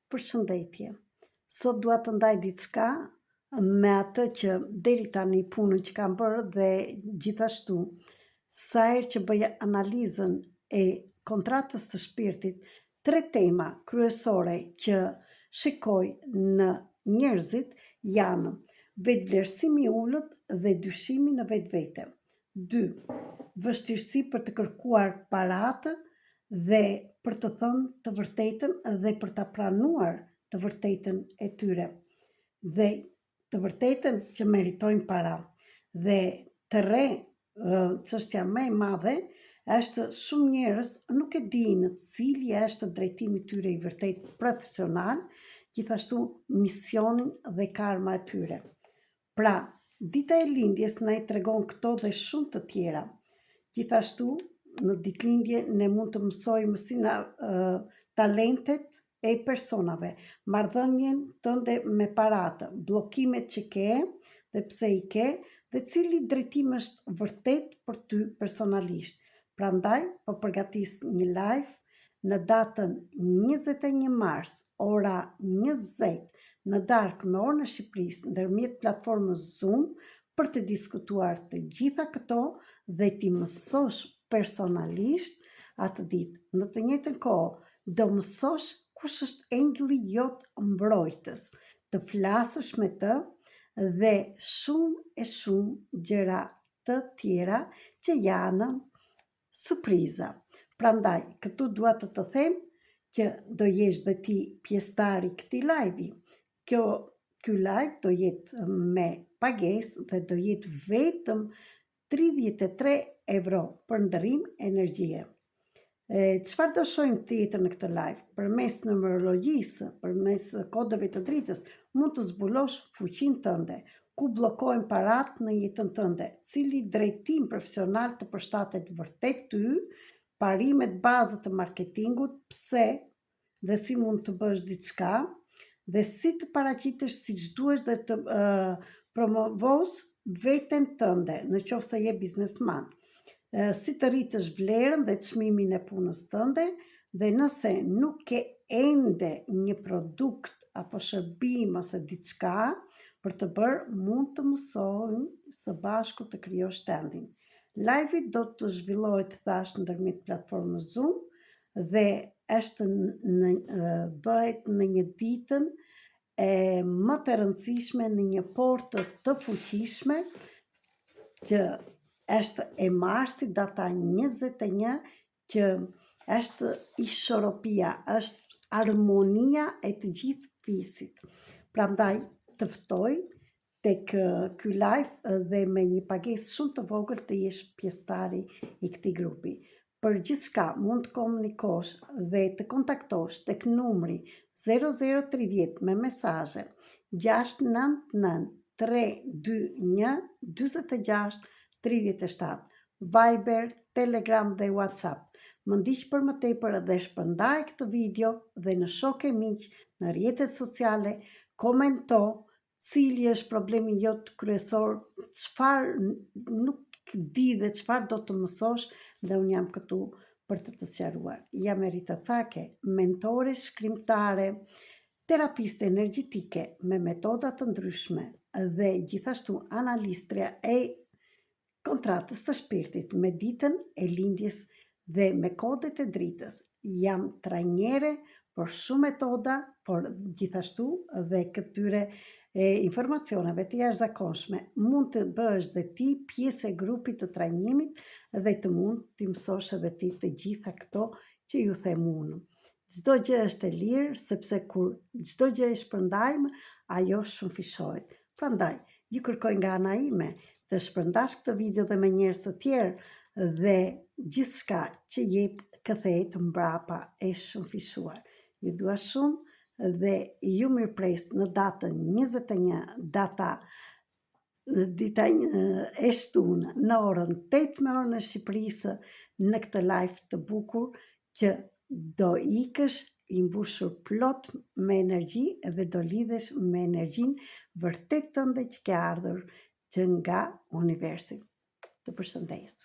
Përshëndetje. Sot dua të ndaj diçka me atë që deri tani punën që kam bërë dhe gjithashtu sa herë që bëja analizën e kontratës të shpirtit, 3 tema kryesore që shikoj në njerëzit janë vetëvlerësimi i ulët dhe dyshimi në vetvete. 2. Vështirësi për të kërkuar paratë dhe për të thënë të vërtetën dhe për të pranuar të vërtetën e tyre dhe të vërtetën që meritojnë para. Dhe të re, çështja më e madhe është shumë njerëz nuk e dinë cili është drejtimi i tyre i vërtet profesional, gjithashtu misionin dhe karma e tyre. Pra, dita e lindjes na i tregon këto dhe shumë të tjera. Gjithashtu, në ditëlindje ne mund të mësojmë si na talentet e personave, marrëdhënien tënde me paratë, bllokimet që ke dhe pse i ke dhe cili drejtim është vërtet për ty personalisht. Prandaj, po përgatis një live në datën 21 mars, ora 20 në darkë me orën e Shqipërisë, ndërmjet platformës Zoom, për të diskutuar të gjitha këto dhe ti mësosh personalisht atë ditë. Në të njëjtën kohë do mësosh kush është engjëlli jot mbrojtës, të flasësh me të dhe shumë gjëra të tjera që janë surpriza. Prandaj, këtu dua të të them që do jesh dhe ti pjesëtari këtij live-i. Ky live do jetë me pagesë dhe do jetë vetëm 33 euro për ndërrim energjie. Çfarë do shohim tjetër në këtë live? Përmes numerologjisë, përmes kodeve të dritës, mund të zbulosh fuqinë tënde, ku bllokohen paratë në jetën tënde, cili drejtim profesional të përshtatet vërtet ty, parimet bazë të marketingut, pse dhe si mund të bësh diçka, dhe si të paraqitesh siç duhesh dhe të promovosh veten tënde, në qoftë se je biznesman. Si të rritësh vlerën dhe çmimin e punës tënde, dhe nëse nuk ke ende një produkt apo shërbim ose diçka për të bërë, mund të mësojmë së bashku të krijosh standin. Live-i do të zhvillohet thash ndërmjet platformës Zoom dhe bëhet në një ditën e më të rëndësishme në një portë të fuqishme që është e marsit, data 21, që është ishoropia, është armonia e të gjithë fisit. Prandaj të ftoj tek ky live dhe me një pagesë shumë të vogël të jesh pjesëtari i këtij grupi. Për gjithçka mund të komunikosh dhe të kontaktosh tek numri 0030 me mesazhe 699 321 46 37, Viber, Telegram dhe WhatsApp. Më ndiq për më tepër dhe shpërndaj këtë video dhe në shokë e miq, në rrjetet sociale, komento cili është problemi jot kryesor, çfarë nuk di dhe çfarë do të mësosh dhe unë jam këtu për të sqaruar. Jam Erita Cake, mentore shkrimtare, terapiste energjetike me metoda të ndryshme dhe gjithashtu analistria e kontratës të shpirtit me ditën e lindjes dhe me kodet e dritës. Jam trajnere për shumë metoda, por gjithashtu dhe këtyre informacioneve të jashtëzakonshme mund të bësh dhe ti pjesë e grupit të trajnimit dhe të mund të mësosh edhe ti të gjitha këto që ju them unë. Çdo gjë është e lirë, sepse kur çdo gjë e shpërndajmë, ajo shumë fishohet. Prandaj, ju kërkoj nga ana ime të shpërndash këtë video dhe me njerëz të tjerë dhe gjithçka që jep kthehet mbrapa e shumë fishuar. Ju dua shumë dhe ju mirëpres në datën 21, dita e shtunë në orën 8 me orën e Shqipërisë në këtë live të bukur që do ikësh i mbushur plot me energji dhe do lidhesh me energjinë vërtet tënde që ke ardhur që nga universi. Të përshëndes.